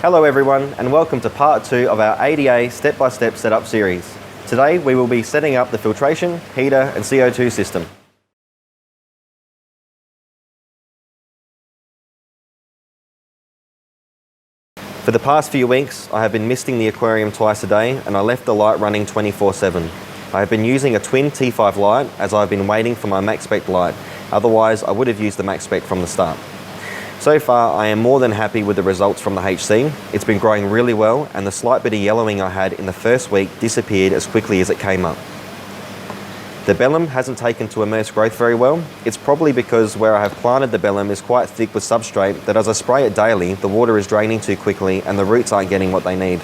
Hello everyone, and welcome to part 2 of our ADA step-by-step setup series. Today we will be setting up the filtration, heater and CO2 system. For the past few weeks I have been misting the aquarium twice a day and I left the light running 24/7. I have been using a twin T5 light as I have been waiting for my max spec light, otherwise I would have used the max spec from the start. So far, I am more than happy with the results from the HC. It's been growing really well and the slight bit of yellowing I had in the first week disappeared as quickly as it came up. The bellum hasn't taken to immerse growth very well. It's probably because where I have planted the bellum is quite thick with substrate that as I spray it daily, the water is draining too quickly and the roots aren't getting what they need.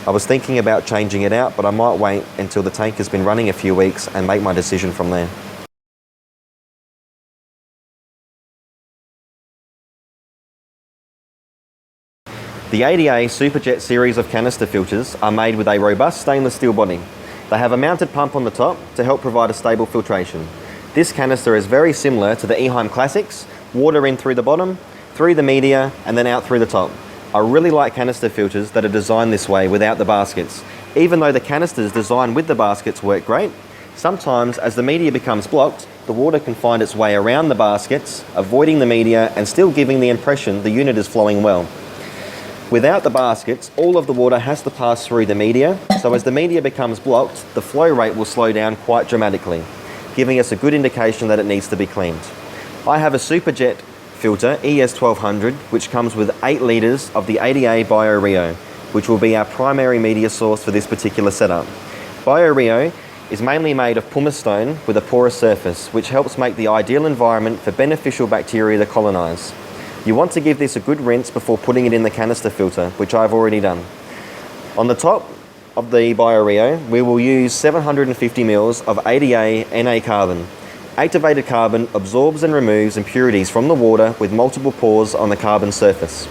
I was thinking about changing it out, but I might wait until the tank has been running a few weeks and make my decision from there. The ADA Superjet series of canister filters are made with a robust stainless steel body. They have a mounted pump on the top to help provide a stable filtration. This canister is very similar to the Eheim Classics, water in through the bottom, through the media and then out through the top. I really like canister filters that are designed this way without the baskets. Even though the canisters designed with the baskets work great, sometimes as the media becomes blocked, the water can find its way around the baskets, avoiding the media and still giving the impression the unit is flowing well. Without the baskets, all of the water has to pass through the media, so as the media becomes blocked, the flow rate will slow down quite dramatically, giving us a good indication that it needs to be cleaned. I have a Superjet filter, ES1200, which comes with 8 litres of the ADA BioRio, which will be our primary media source for this particular setup. BioRio is mainly made of pumice stone with a porous surface, which helps make the ideal environment for beneficial bacteria to colonise. You want to give this a good rinse before putting it in the canister filter, which I've already done. On the top of the BioRio, we will use 750 ml of ADA Na carbon. Activated carbon absorbs and removes impurities from the water with multiple pores on the carbon surface.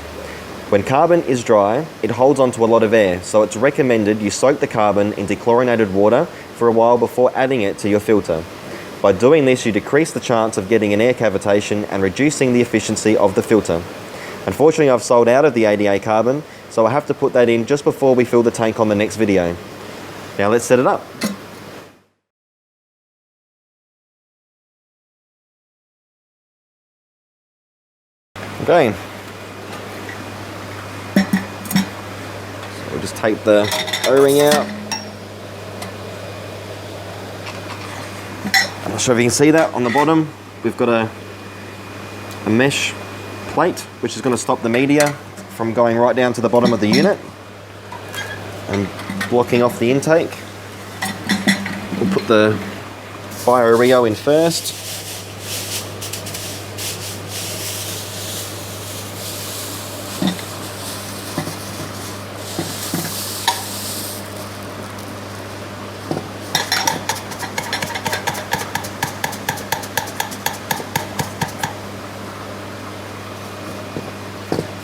When carbon is dry, it holds onto a lot of air, so it's recommended you soak the carbon in dechlorinated water for a while before adding it to your filter. By doing this, you decrease the chance of getting an air cavitation and reducing the efficiency of the filter. Unfortunately, I've sold out of the ADA carbon, so I have to put that in just before we fill the tank on the next video. Now let's set it up. Okay. So we'll just take the O-ring out. I'm not sure if you can see that on the bottom. We've got a mesh plate which is going to stop the media from going right down to the bottom of the unit and blocking off the intake. We'll put the BioRio in first.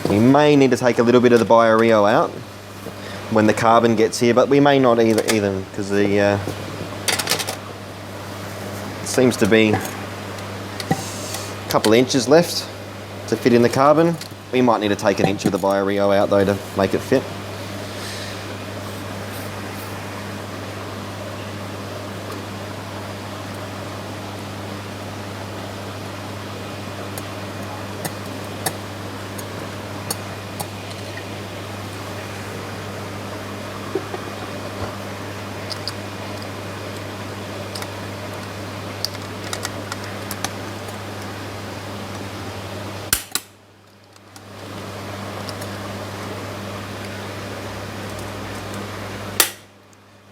We may need to take a little bit of the BioRio out when the carbon gets here, but we may not either because the seems to be a couple of inches left to fit in the carbon. We might need to take 1 inch of the BioRio out though to make it fit.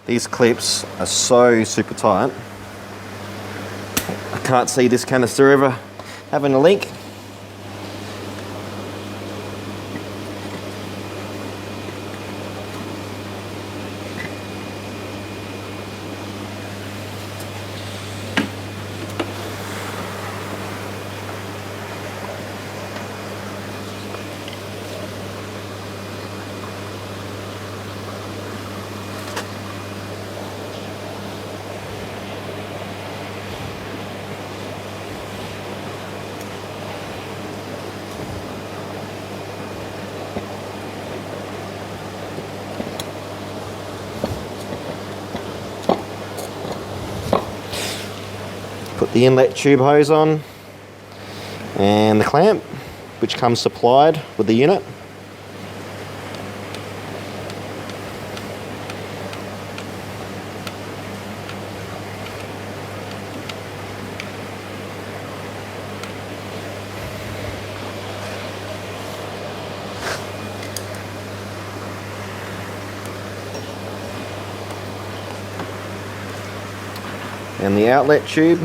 These clips are so super tight. I can't see this canister ever having a leak. Put the inlet tube hose on and the clamp, which comes supplied with the unit. And the outlet tube.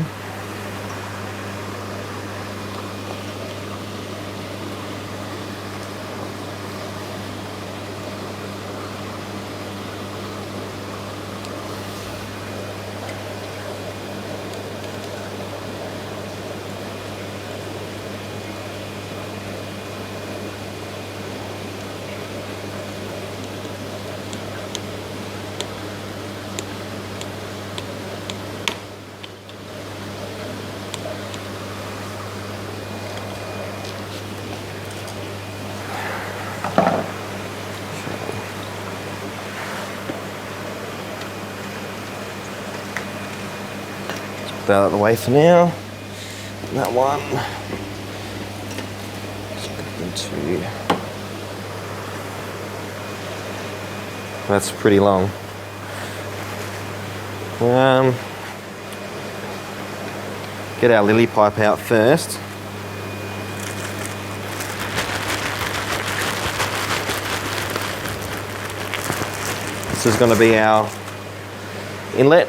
Put that out of the way for now. And that one. Let's go into. That's pretty long. Get our lily pipe out first. This is going to be our inlet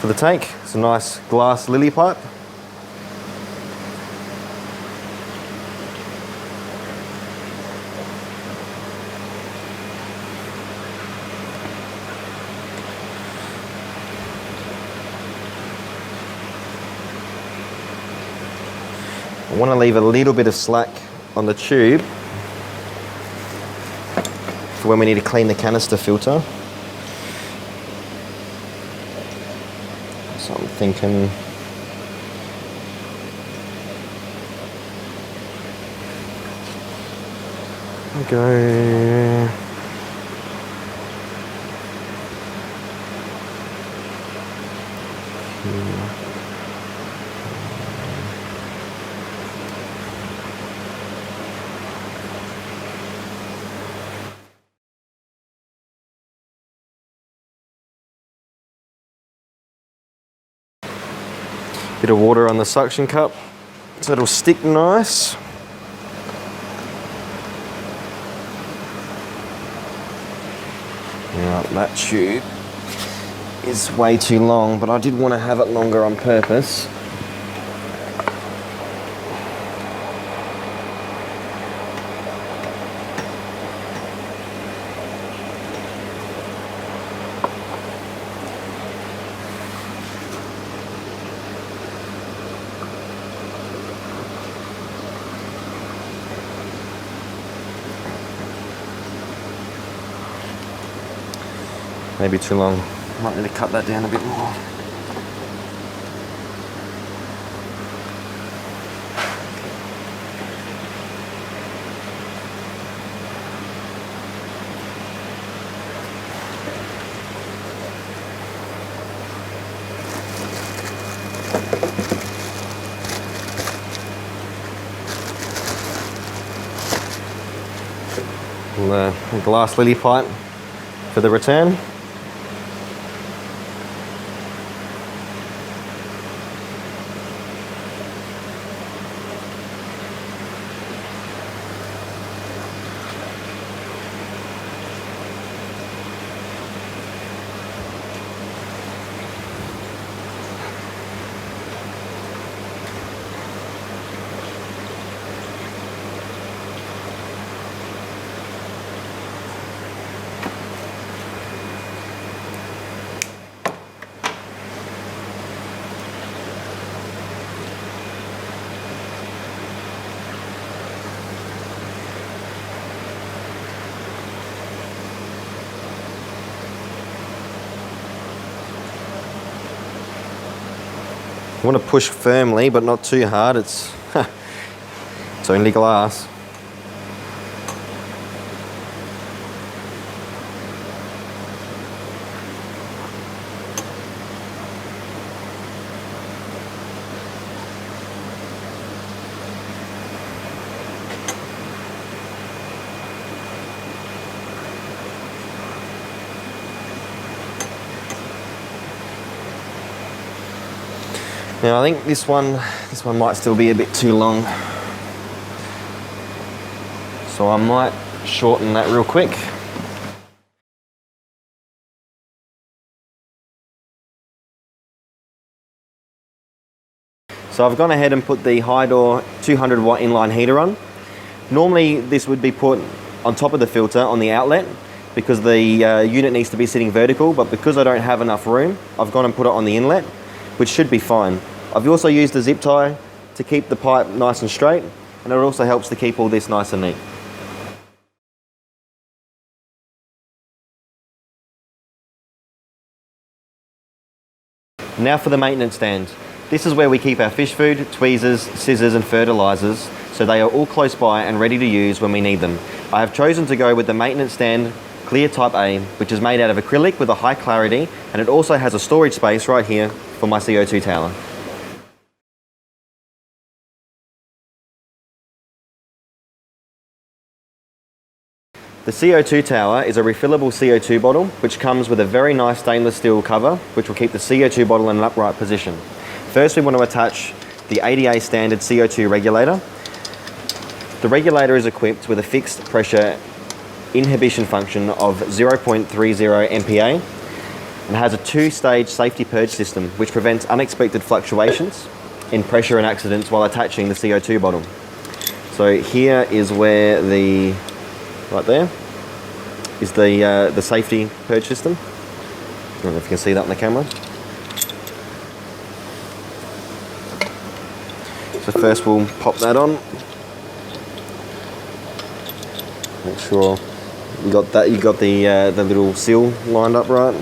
for the tank. It's a nice glass lily pipe. I want to leave a little bit of slack on the tube for when we need to clean the canister filter. So I'm thinking go here. Bit of water on the suction cup so it'll stick nice. Now that tube is way too long, but I did want to have it longer on purpose. Maybe too long. Might need to cut that down a bit more. And the glass lily pipe for the return. You want to push firmly, but not too hard. It's only glass. Now I think this one might still be a bit too long. So I might shorten that real quick. So I've gone ahead and put the high door 200 watt inline heater on. Normally this would be put on top of the filter on the outlet because the unit needs to be sitting vertical, but because I don't have enough room, I've gone and put it on the inlet, which should be fine. I've also used a zip tie to keep the pipe nice and straight, and it also helps to keep all this nice and neat. Now for the maintenance stand. This is where we keep our fish food, tweezers, scissors and fertilisers, so they are all close by and ready to use when we need them. I have chosen to go with the maintenance stand Clear Type A, which is made out of acrylic with a high clarity, and it also has a storage space right here for my CO2 tower. The CO2 tower is a refillable CO2 bottle which comes with a very nice stainless steel cover which will keep the CO2 bottle in an upright position. First we want to attach the ADA standard CO2 regulator. The regulator is equipped with a fixed pressure inhibition function of 0.30 MPa and has a two-stage safety purge system which prevents unexpected fluctuations in pressure and accidents while attaching the CO2 bottle. So here is where right there is the safety purge system. I don't know if you can see that on the camera. So first we'll pop that on. Make sure you got the little seal lined up right.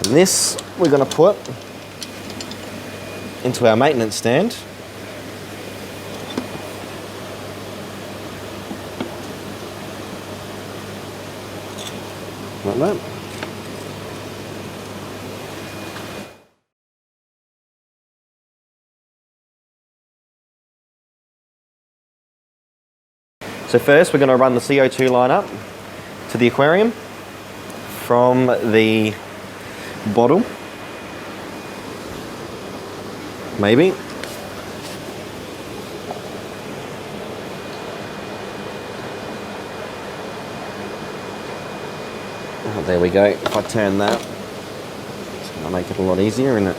And this we're going to put into our maintenance stand. Like that. So first we're going to run the CO2 line up to the aquarium from the bottle, maybe. Oh, there we go. If I turn that, it's going to make it a lot easier, isn't it?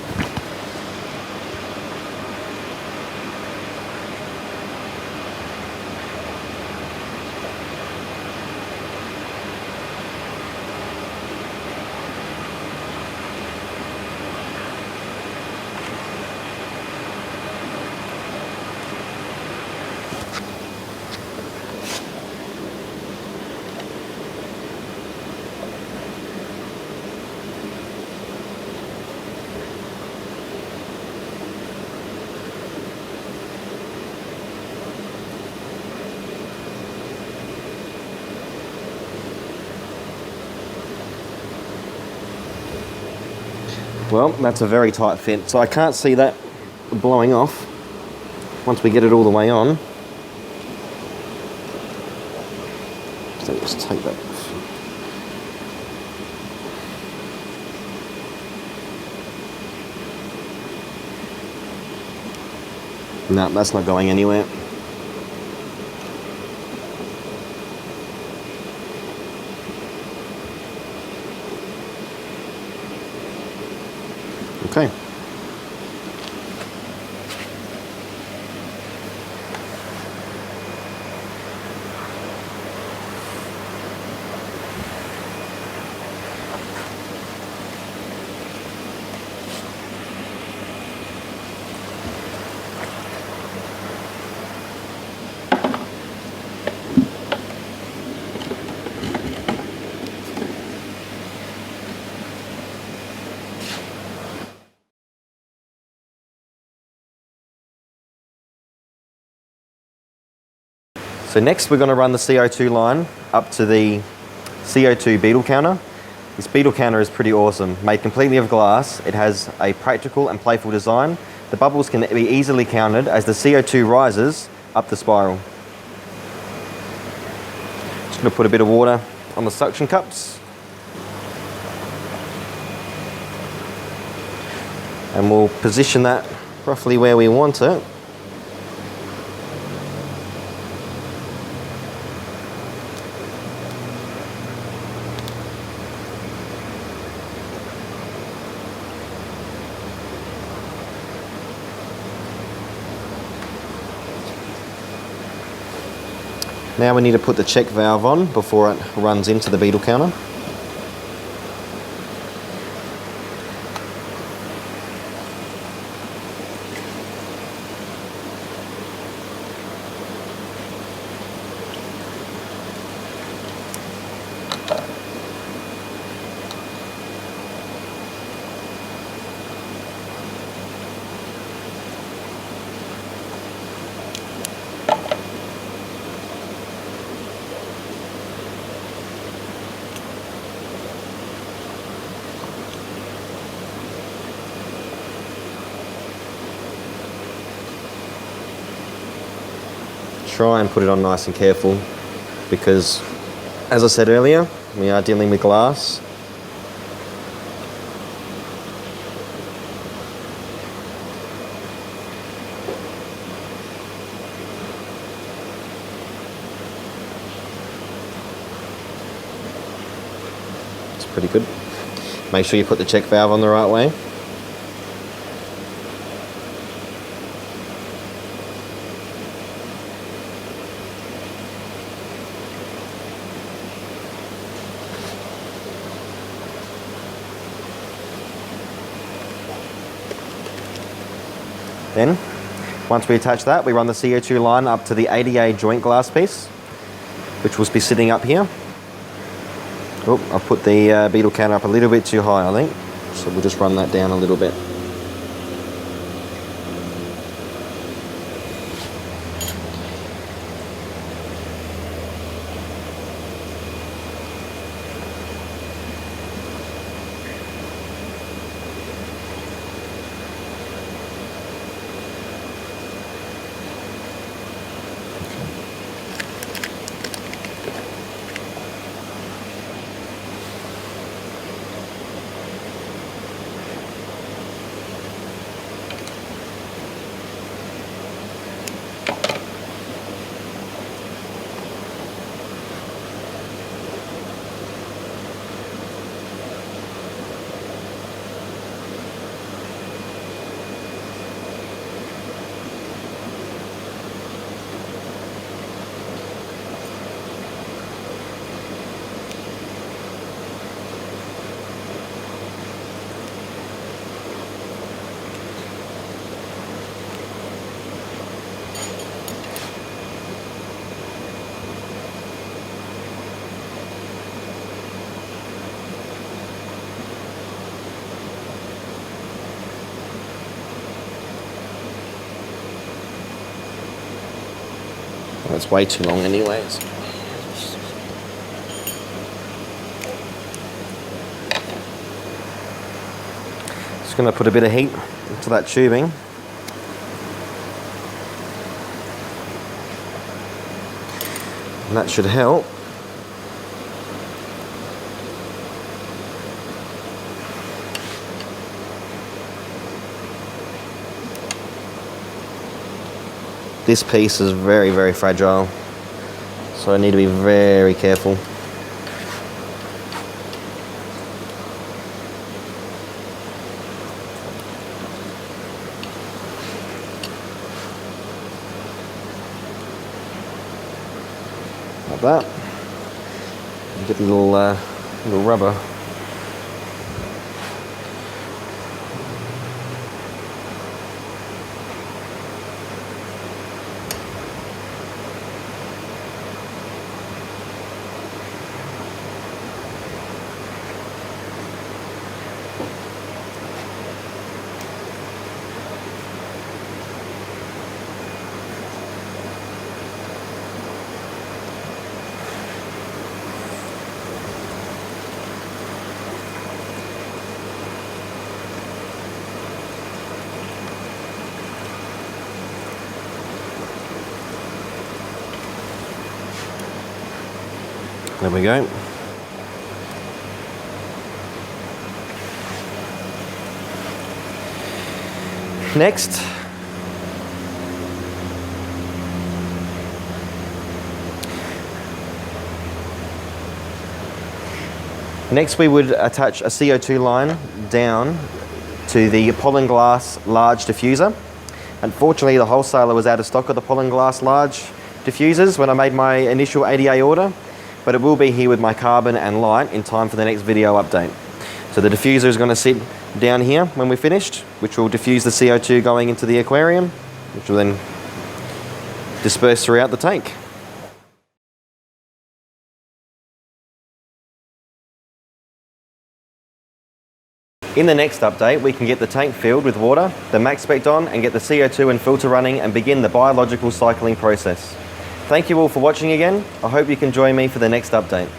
Well, that's a very tight fit, so I can't see that blowing off once we get it all the way on. So just take that off. No, that's not going anywhere. Okay. So next we're going to run the CO2 line up to the CO2 beetle counter. This beetle counter is pretty awesome. Made completely of glass, it has a practical and playful design. The bubbles can be easily counted as the CO2 rises up the spiral. Just going to put a bit of water on the suction cups. And we'll position that roughly where we want it. Now we need to put the check valve on before it runs into the beetle counter. Try and put it on nice and careful because, as I said earlier, we are dealing with glass. It's pretty good. Make sure you put the check valve on the right way. Then, once we attach that, we run the CO2 line up to the ADA joint glass piece, which will be sitting up here. Oh, I've put the beetle counter up a little bit too high, I think. So we'll just run that down a little bit. That's way too long anyways. Just going to put a bit of heat into that tubing. And that should help. This piece is very, very fragile, so I need to be very careful. Like that. Get a little rubber. There we go. Next, we would attach a CO2 line down to the pollen glass large diffuser. Unfortunately, the wholesaler was out of stock of the pollen glass large diffusers when I made my initial ADA order, but it will be here with my carbon and light in time for the next video update. So the diffuser is going to sit down here when we're finished, which will diffuse the CO2 going into the aquarium, which will then disperse throughout the tank. In the next update, we can get the tank filled with water, the max spec on, and get the CO2 and filter running and begin the biological cycling process. Thank you all for watching again. I hope you can join me for the next update.